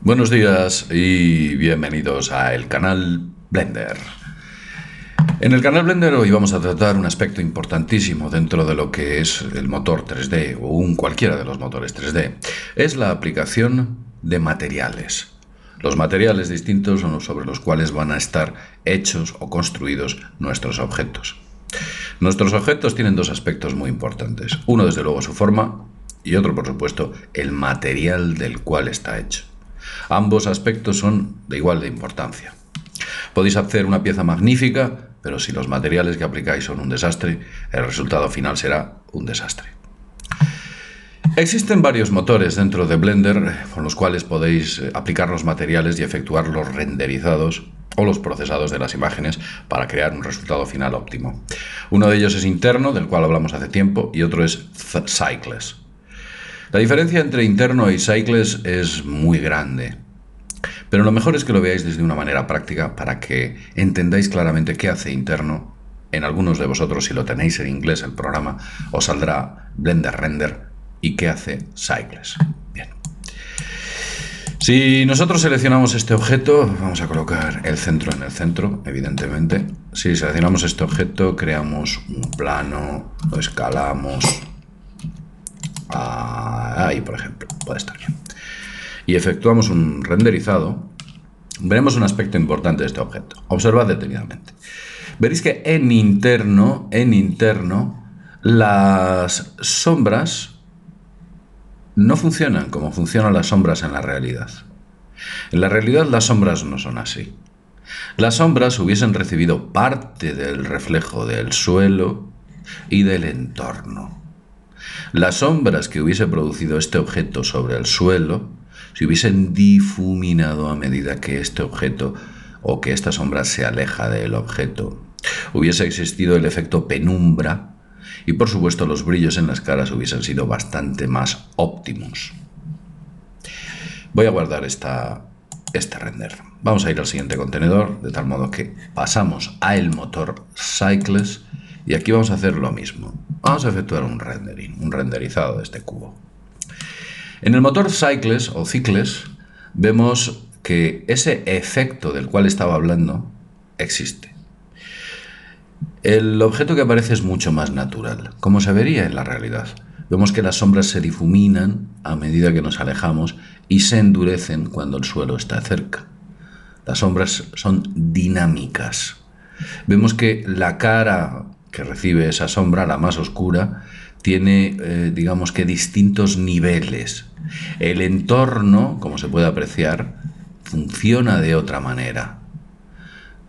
Buenos días y bienvenidos a el canal Blender. En el canal Blender hoy vamos a tratar un aspecto importantísimo dentro de lo que es el motor 3D o cualquiera de los motores 3D. Es la aplicación de materiales. Los materiales distintos son los sobre los cuales van a estar hechos o construidos nuestros objetos. Nuestros objetos tienen dos aspectos muy importantes. Uno, desde luego, su forma y otro, por supuesto, el material del cual está hecho. Ambos aspectos son de igual de importancia. Podéis hacer una pieza magnífica, pero si los materiales que aplicáis son un desastre, el resultado final será un desastre. Existen varios motores dentro de Blender con los cuales podéis aplicar los materiales y efectuar los renderizados o los procesados de las imágenes para crear un resultado final óptimo. Uno de ellos es interno, del cual hablamos hace tiempo, y otro es Cycles. La diferencia entre interno y Cycles es muy grande, pero lo mejor es que lo veáis desde una manera práctica para que entendáis claramente qué hace interno. En algunos de vosotros, si lo tenéis en inglés el programa, os saldrá Blender Render y qué hace Cycles. Bien. Si nosotros seleccionamos este objeto, vamos a colocar el centro en el centro, evidentemente. Si seleccionamos este objeto, creamos un plano, lo escalamos. Ahí, por ejemplo, puede estar bien. Y efectuamos un renderizado, veremos un aspecto importante de este objeto. Observad detenidamente. Veréis que en interno, las sombras no funcionan como funcionan las sombras en la realidad. En la realidad las sombras no son así. Las sombras hubiesen recibido parte del reflejo del suelo y del entorno. Las sombras que hubiese producido este objeto sobre el suelo se hubiesen difuminado a medida que este objeto o que esta sombra se aleja del objeto. Hubiese existido el efecto penumbra y, por supuesto, los brillos en las caras hubiesen sido bastante más óptimos. Voy a guardar este render. Vamos a ir al siguiente contenedor, de tal modo que pasamos al motor Cycles y aquí vamos a hacer lo mismo. Vamos a efectuar un renderizado de este cubo. En el motor Cycles o Cycles vemos que ese efecto del cual estaba hablando existe. El objeto que aparece es mucho más natural, como se vería en la realidad. Vemos que las sombras se difuminan a medida que nos alejamos y se endurecen cuando el suelo está cerca. Las sombras son dinámicas. Vemos que la cara que recibe esa sombra, la más oscura, tiene, digamos que, distintos niveles. El entorno, como se puede apreciar, funciona de otra manera.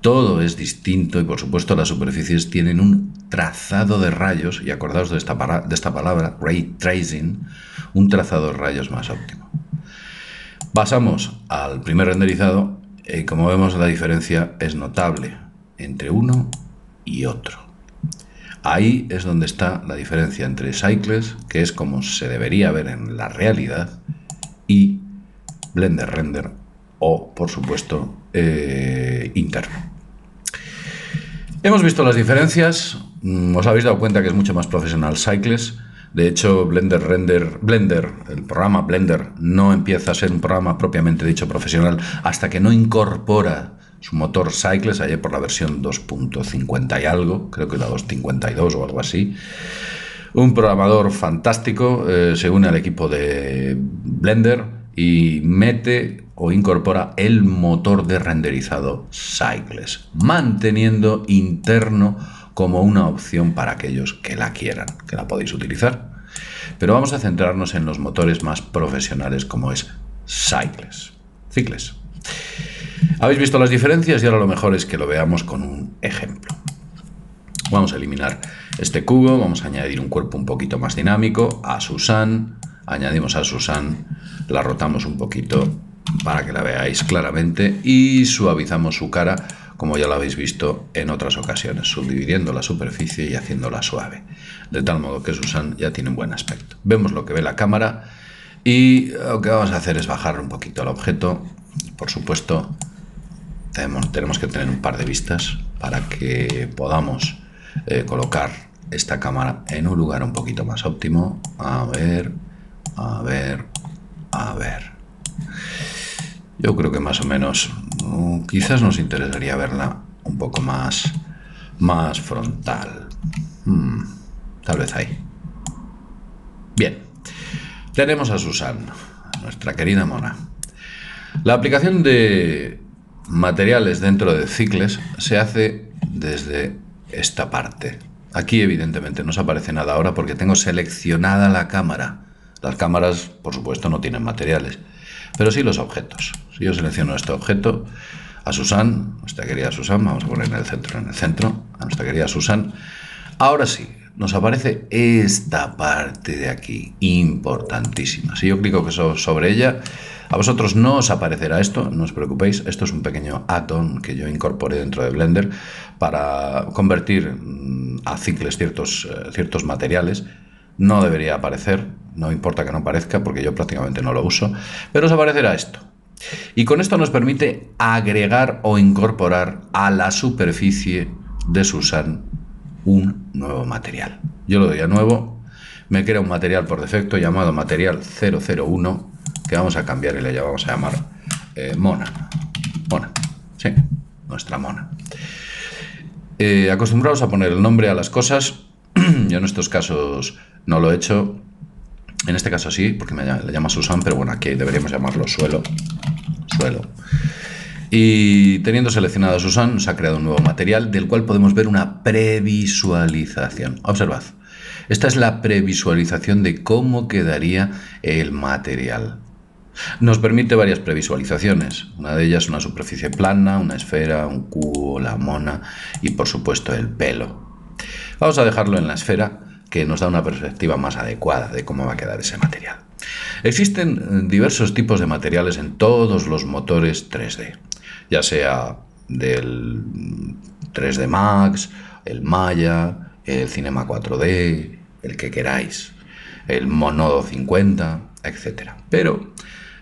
Todo es distinto y, por supuesto, las superficies tienen un trazado de rayos, y acordaos de esta palabra, Ray Tracing, un trazado de rayos más óptimo. Pasamos al primer renderizado y, como vemos, la diferencia es notable entre uno y otro. Ahí es donde está la diferencia entre Cycles, que es como se debería ver en la realidad, y Blender Render o, por supuesto, interno. Hemos visto las diferencias. Os habéis dado cuenta que es mucho más profesional Cycles. De hecho, Blender, el programa Blender, no empieza a ser un programa propiamente dicho profesional hasta que no incorpora su motor Cycles, allá por la versión 2.50 y algo, creo que la 2.52 o algo así. Un programador fantástico se une al equipo de Blender y mete o incorpora el motor de renderizado Cycles, manteniendo interno como una opción para aquellos que la quieran, que la podéis utilizar. Pero vamos a centrarnos en los motores más profesionales como es Cycles. Habéis visto las diferencias y ahora lo mejor es que lo veamos con un ejemplo. Vamos a eliminar este cubo, vamos a añadir un cuerpo un poquito más dinámico, a Susan, añadimos a Susan, la rotamos un poquito para que la veáis claramente y suavizamos su cara, como ya lo habéis visto en otras ocasiones, subdividiendo la superficie y haciéndola suave, de tal modo que Susan ya tiene un buen aspecto. Vemos lo que ve la cámara y lo que vamos a hacer es bajar un poquito el objeto. Por supuesto, tenemos que tener un par de vistas para que podamos colocar esta cámara en un lugar un poquito más óptimo. A ver. Yo creo que más o menos, quizás nos interesaría verla un poco más frontal. Tal vez ahí. Bien, tenemos a Susan, nuestra querida mona. La aplicación de materiales dentro de cicles se hace desde esta parte. Aquí evidentemente no os aparece nada ahora porque tengo seleccionada la cámara. Las cámaras, por supuesto, no tienen materiales, pero sí los objetos. Si yo selecciono este objeto, a Susan, nuestra querida Susan, vamos a poner en el centro, a nuestra querida Susan, ahora sí, nos aparece esta parte de aquí, importantísima. Si yo clico sobre ella, a vosotros no os aparecerá esto, no os preocupéis, esto es un pequeño add-on que yo incorporé dentro de Blender para convertir a cicles ciertos materiales. No debería aparecer, no importa que no aparezca porque yo prácticamente no lo uso, pero os aparecerá esto. Y con esto nos permite agregar o incorporar a la superficie de Susan un nuevo material. Yo lo doy a nuevo, me crea un material por defecto llamado material 001 que vamos a cambiar y le vamos a llamar mona. Mona, sí, nuestra mona. Acostumbrados a poner el nombre a las cosas. Yo en estos casos no lo he hecho. En este caso sí, porque le llama Susan, pero bueno, aquí deberíamos llamarlo suelo. Y teniendo seleccionado a Susan, nos ha creado un nuevo material del cual podemos ver una previsualización. Observad, esta es la previsualización de cómo quedaría el material. Nos permite varias previsualizaciones. Una de ellas una superficie plana, una esfera, un cubo, la mona y por supuesto el pelo. Vamos a dejarlo en la esfera, que nos da una perspectiva más adecuada de cómo va a quedar ese material. Existen diversos tipos de materiales en todos los motores 3D, ya sea del 3D Max, el Maya, el Cinema 4D, el que queráis, el Monodo 50, etc. Pero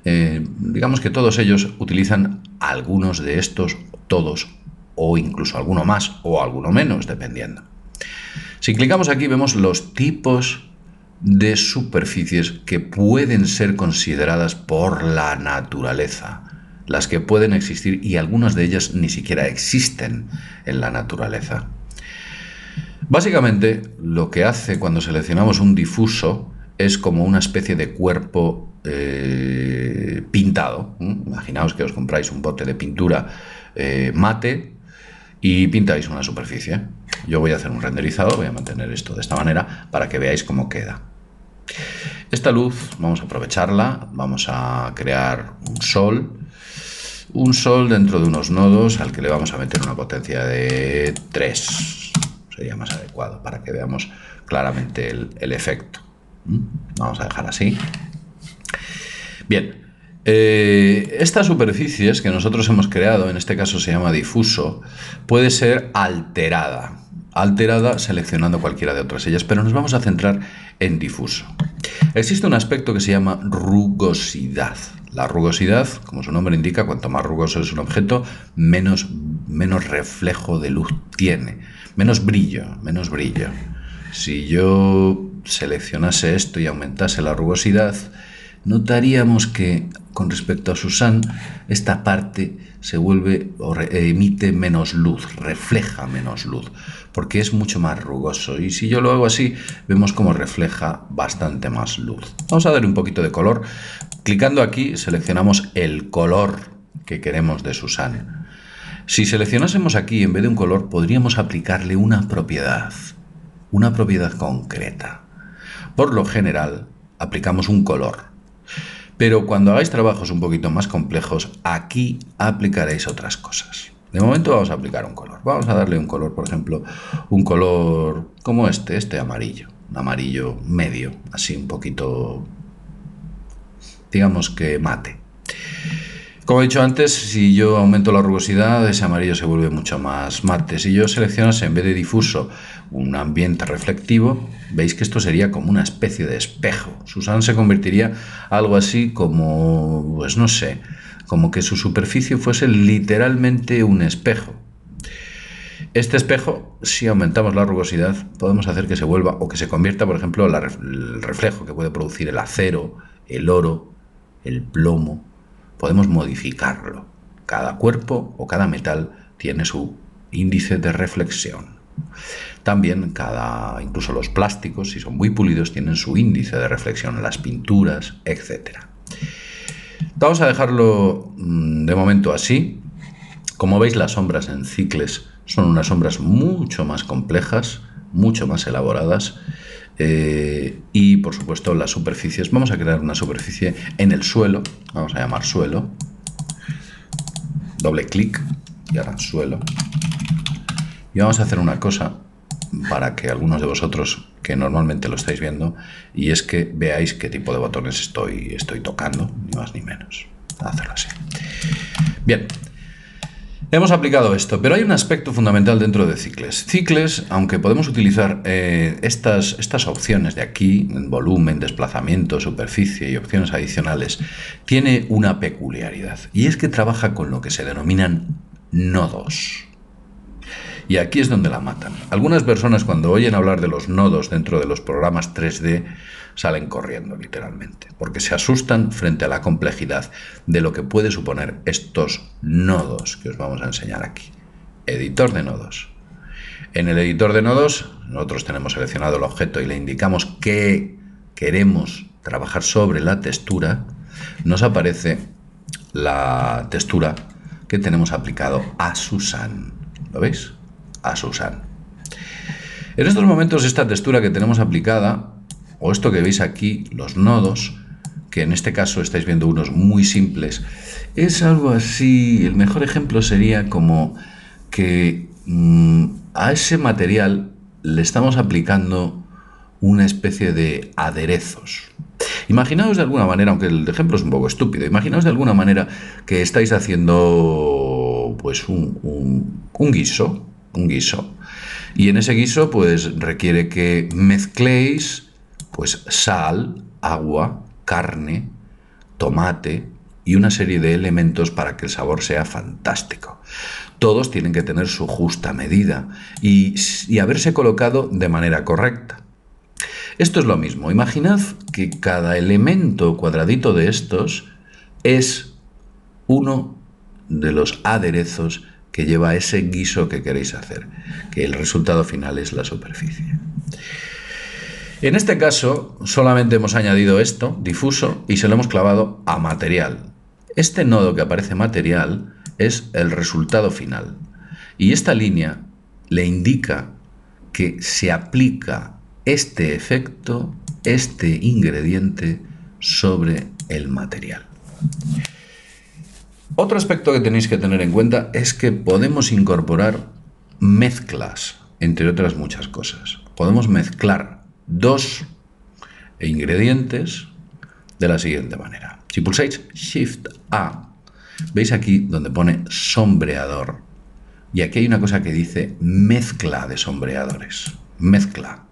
digamos que todos ellos utilizan algunos de estos, todos, o incluso alguno más o alguno menos, dependiendo. Si clicamos aquí vemos los tipos de superficies que pueden ser consideradas por la naturaleza, las que pueden existir, y algunas de ellas ni siquiera existen en la naturaleza. Básicamente, lo que hace cuando seleccionamos un difuso es como una especie de cuerpo pintado. Imaginaos que os compráis un bote de pintura mate y pintáis una superficie. Yo voy a hacer un renderizado, voy a mantener esto de esta manera para que veáis cómo queda. Esta luz vamos a aprovecharla, vamos a crear un sol dentro de unos nodos al que le vamos a meter una potencia de 3. Sería más adecuado para que veamos claramente el efecto. Vamos a dejar así. Bien, estas superficies que nosotros hemos creado, en este caso se llama difuso, puede ser alterada seleccionando cualquiera de otras ellas, pero nos vamos a centrar en difuso. Existe un aspecto que se llama rugosidad. La rugosidad, como su nombre indica, cuanto más rugoso es un objeto, menos reflejo de luz tiene, menos brillo. Si yo seleccionase esto y aumentase la rugosidad, notaríamos que con respecto a Susan, esta parte se vuelve o emite menos luz, refleja menos luz, porque es mucho más rugoso. Y si yo lo hago así, vemos cómo refleja bastante más luz. Vamos a darle un poquito de color. Clicando aquí, seleccionamos el color que queremos de Susan. Si seleccionásemos aquí, en vez de un color, podríamos aplicarle una propiedad concreta. Por lo general, aplicamos un color. Pero cuando hagáis trabajos un poquito más complejos, aquí aplicaréis otras cosas. De momento vamos a aplicar un color. Vamos a darle un color, por ejemplo, un color como este amarillo. Un amarillo medio, así un poquito, digamos que mate. Como he dicho antes, si yo aumento la rugosidad, ese amarillo se vuelve mucho más mate. Si yo seleccionase en vez de difuso un ambiente reflectivo, veis que esto sería como una especie de espejo. Susan se convertiría algo así como, pues no sé, como que su superficie fuese literalmente un espejo. Este espejo, si aumentamos la rugosidad, podemos hacer que se vuelva o que se convierta, por ejemplo, el reflejo que puede producir el acero, el oro, el plomo, podemos modificarlo. Cada cuerpo o cada metal tiene su índice de reflexión. También incluso los plásticos, si son muy pulidos, tienen su índice de reflexión, las pinturas, etc. Vamos a dejarlo de momento así. Como veis, las sombras en cicles son unas sombras mucho más complejas, mucho más elaboradas, y por supuesto las superficies. Vamos a crear una superficie en el suelo, vamos a llamar suelo, doble clic y ahora suelo, y vamos a hacer una cosa para que algunos de vosotros que normalmente lo estáis viendo, y es que veáis qué tipo de botones estoy tocando, ni más ni menos. Voy a hacerlo así. Bien. Hemos aplicado esto, pero hay un aspecto fundamental dentro de Cicles. Cicles, aunque podemos utilizar estas opciones de aquí, volumen, desplazamiento, superficie y opciones adicionales, tiene una peculiaridad, y es que trabaja con lo que se denominan nodos. Y aquí es donde la matan. Algunas personas, cuando oyen hablar de los nodos dentro de los programas 3D, salen corriendo literalmente, porque se asustan frente a la complejidad de lo que puede suponer estos nodos que os vamos a enseñar aquí. Editor de nodos. En el editor de nodos, nosotros tenemos seleccionado el objeto y le indicamos que queremos trabajar sobre la textura. Nos aparece la textura que tenemos aplicado a Susan. ¿Lo veis? A Susan. En estos momentos, esta textura que tenemos aplicada, o esto que veis aquí, los nodos, que en este caso estáis viendo unos muy simples, es algo así. El mejor ejemplo sería como que a ese material le estamos aplicando una especie de aderezos. Imaginaos de alguna manera, aunque el ejemplo es un poco estúpido, imaginaos de alguna manera que estáis haciendo pues un guiso, y en ese guiso pues requiere que mezcléis pues sal, agua, carne, tomate y una serie de elementos para que el sabor sea fantástico. Todos tienen que tener su justa medida y haberse colocado de manera correcta. Esto es lo mismo. Imaginad que cada elemento cuadradito de estos es uno de los aderezos que lleva ese guiso que queréis hacer, que el resultado final es la superficie. En este caso, solamente hemos añadido esto, difuso, y se lo hemos clavado a material. Este nodo que aparece material es el resultado final. Y esta línea le indica que se aplica este efecto, este ingrediente, sobre el material. Otro aspecto que tenéis que tener en cuenta es que podemos incorporar mezclas, entre otras muchas cosas. Podemos mezclar dos ingredientes de la siguiente manera. Si pulsáis Shift A, veis aquí donde pone sombreador. Y aquí hay una cosa que dice mezcla de sombreadores. Mezcla.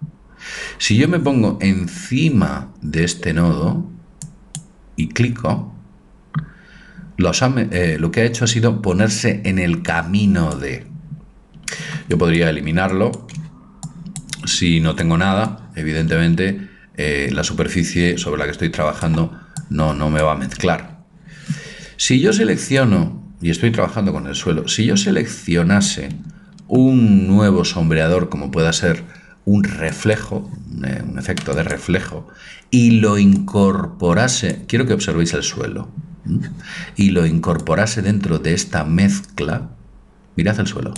Si yo me pongo encima de este nodo y clico, lo que ha hecho ha sido ponerse en el camino de. Yo podría eliminarlo. Si no tengo nada, evidentemente la superficie sobre la que estoy trabajando no me va a mezclar. Si yo selecciono, y estoy trabajando con el suelo, si yo seleccionase un nuevo sombreador, como pueda ser un reflejo, un efecto de reflejo, y lo incorporase, quiero que observéis el suelo, y lo incorporase dentro de esta mezcla, mirad el suelo,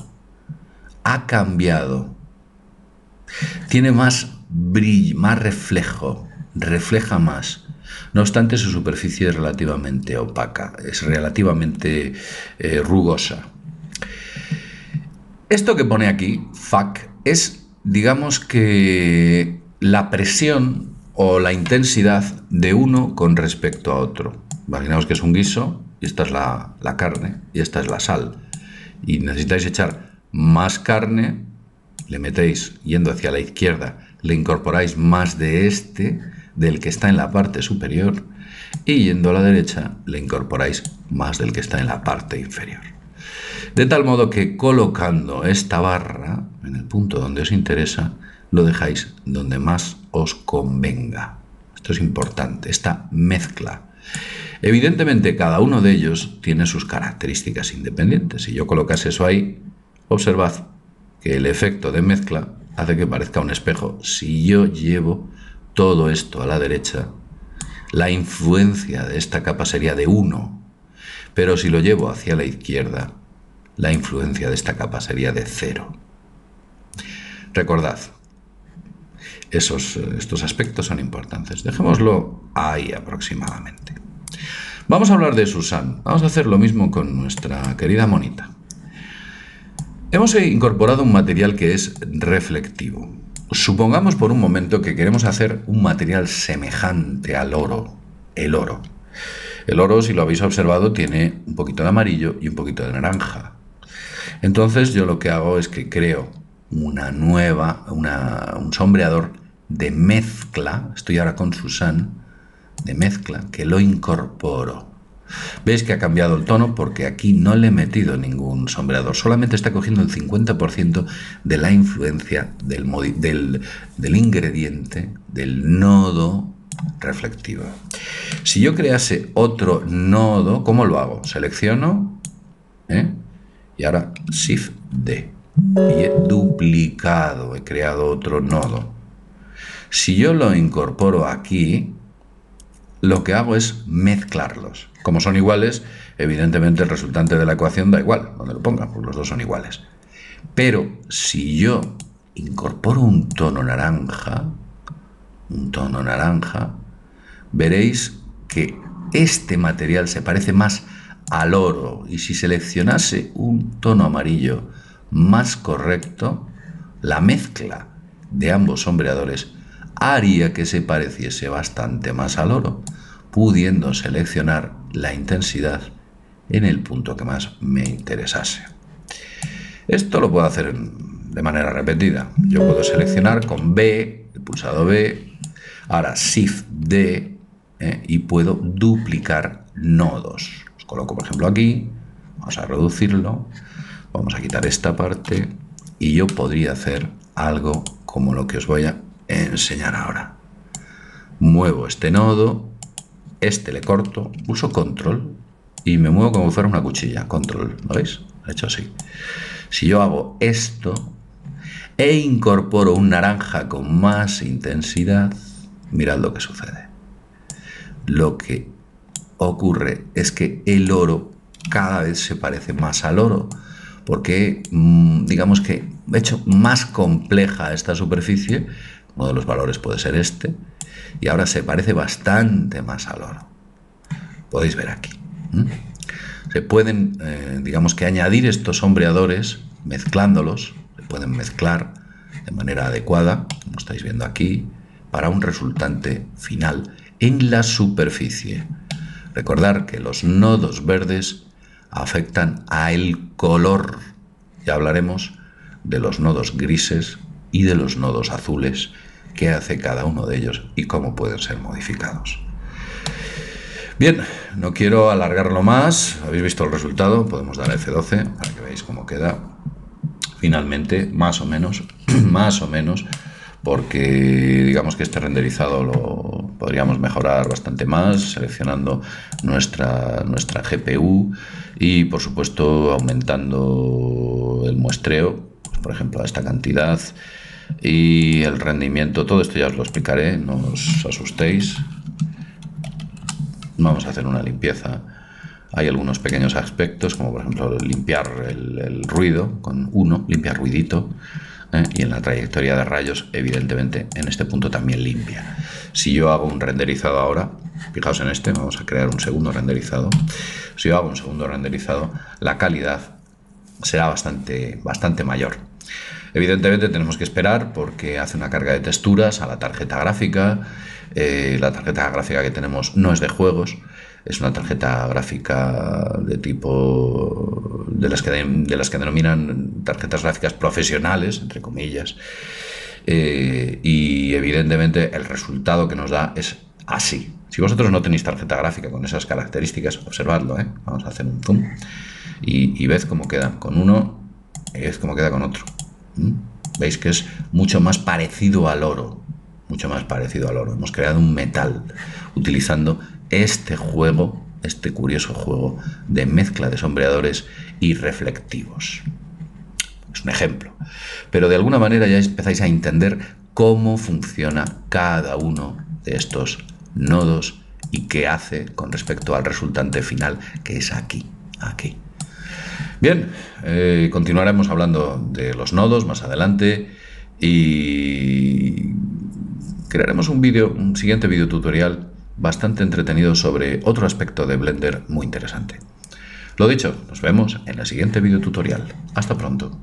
ha cambiado. Tiene más brillo, más reflejo, refleja más. No obstante, su superficie es relativamente opaca, es relativamente rugosa. Esto que pone aquí, FAC, es, digamos que, la presión o la intensidad de uno con respecto a otro. Imaginaos que es un guiso, y esta es la carne, y esta es la sal. Y necesitáis echar más carne, le metéis yendo hacia la izquierda, le incorporáis más de del que está en la parte superior, y yendo a la derecha le incorporáis más del que está en la parte inferior. De tal modo que colocando esta barra en el punto donde os interesa, lo dejáis donde más os convenga. Esto es importante, esta mezcla. Evidentemente, cada uno de ellos tiene sus características independientes. Si yo colocase eso ahí, observad que el efecto de mezcla hace que parezca un espejo. Si yo llevo todo esto a la derecha, la influencia de esta capa sería de 1, pero si lo llevo hacia la izquierda, la influencia de esta capa sería de 0. Recordad, estos aspectos son importantes. Dejémoslo ahí aproximadamente. Vamos a hablar de Susan. Vamos a hacer lo mismo con nuestra querida monita. Hemos incorporado un material que es reflectivo. Supongamos por un momento que queremos hacer un material semejante al oro, el oro. El oro, si lo habéis observado, tiene un poquito de amarillo y un poquito de naranja. Entonces yo lo que hago es que creo un sombreador de mezcla, estoy ahora con Susan, de mezcla, que lo incorporo. Veis que ha cambiado el tono porque aquí no le he metido ningún sombreador, solamente está cogiendo el 50% de la influencia del ingrediente, del nodo reflectivo. Si yo crease otro nodo, ¿cómo lo hago? Selecciono, y ahora Shift D, y he duplicado, he creado otro nodo. Si yo lo incorporo aquí, lo que hago es mezclarlos. Como son iguales, evidentemente el resultante de la ecuación da igual, donde lo ponga, pues los dos son iguales. Pero si yo incorporo un tono naranja, veréis que este material se parece más al oro, y si seleccionase un tono amarillo más correcto, la mezcla de ambos sombreadores haría que se pareciese bastante más al oro, pudiendo seleccionar la intensidad en el punto que más me interesase. Esto lo puedo hacer de manera repetida. Yo puedo seleccionar con B, el pulsado B, ahora Shift D, y puedo duplicar nodos. Los coloco, por ejemplo, aquí, vamos a reducirlo, vamos a quitar esta parte, y yo podría hacer algo como lo que os voy a enseñar ahora. Muevo este nodo, este le corto, pulso control y me muevo como si fuera una cuchilla. Control, ¿lo veis? He hecho así. Si yo hago esto e incorporo un naranja con más intensidad, mirad lo que sucede. Lo que ocurre es que el oro cada vez se parece más al oro, porque digamos que he hecho más compleja esta superficie. Uno de los valores puede ser este, y ahora se parece bastante más al oro. Podéis ver aquí. Se pueden, digamos que añadir estos sombreadores mezclándolos, se pueden mezclar de manera adecuada, como estáis viendo aquí, para un resultante final en la superficie. Recordar que los nodos verdes afectan al color. Ya hablaremos de los nodos grises y de los nodos azules, qué hace cada uno de ellos y cómo pueden ser modificados. Bien, no quiero alargarlo más. Habéis visto el resultado, podemos dar a F12 para que veáis cómo queda finalmente, más o menos, porque digamos que este renderizado lo podríamos mejorar bastante más seleccionando nuestra GPU y por supuesto aumentando el muestreo, pues, por ejemplo a esta cantidad, y el rendimiento. Todo esto ya os lo explicaré, no os asustéis. Vamos a hacer una limpieza. Hay algunos pequeños aspectos, como por ejemplo limpiar el ruido con 1, limpiar ruidito, y en la trayectoria de rayos, evidentemente, en este punto también limpia. Si yo hago un renderizado ahora, fijaos en este, vamos a crear un segundo renderizado. Si yo hago un segundo renderizado, la calidad será bastante mayor. Evidentemente tenemos que esperar porque hace una carga de texturas a la tarjeta gráfica. La tarjeta gráfica que tenemos no es de juegos, es una tarjeta gráfica de tipo de las que denominan tarjetas gráficas profesionales, entre comillas, y evidentemente el resultado que nos da es así. Si vosotros no tenéis tarjeta gráfica con esas características, observadlo, vamos a hacer un zoom y ved cómo queda con uno y ved cómo queda con otro. Veis que es mucho más parecido al oro, mucho más parecido al oro. Hemos creado un metal utilizando este juego este curioso juego de mezcla de sombreadores y reflectivos. Es un ejemplo, pero de alguna manera ya empezáis a entender cómo funciona cada uno de estos nodos y qué hace con respecto al resultante final, que es aquí. Bien, continuaremos hablando de los nodos más adelante y crearemos un siguiente vídeo tutorial bastante entretenido sobre otro aspecto de Blender muy interesante. Lo dicho, nos vemos en el siguiente vídeo tutorial. Hasta pronto.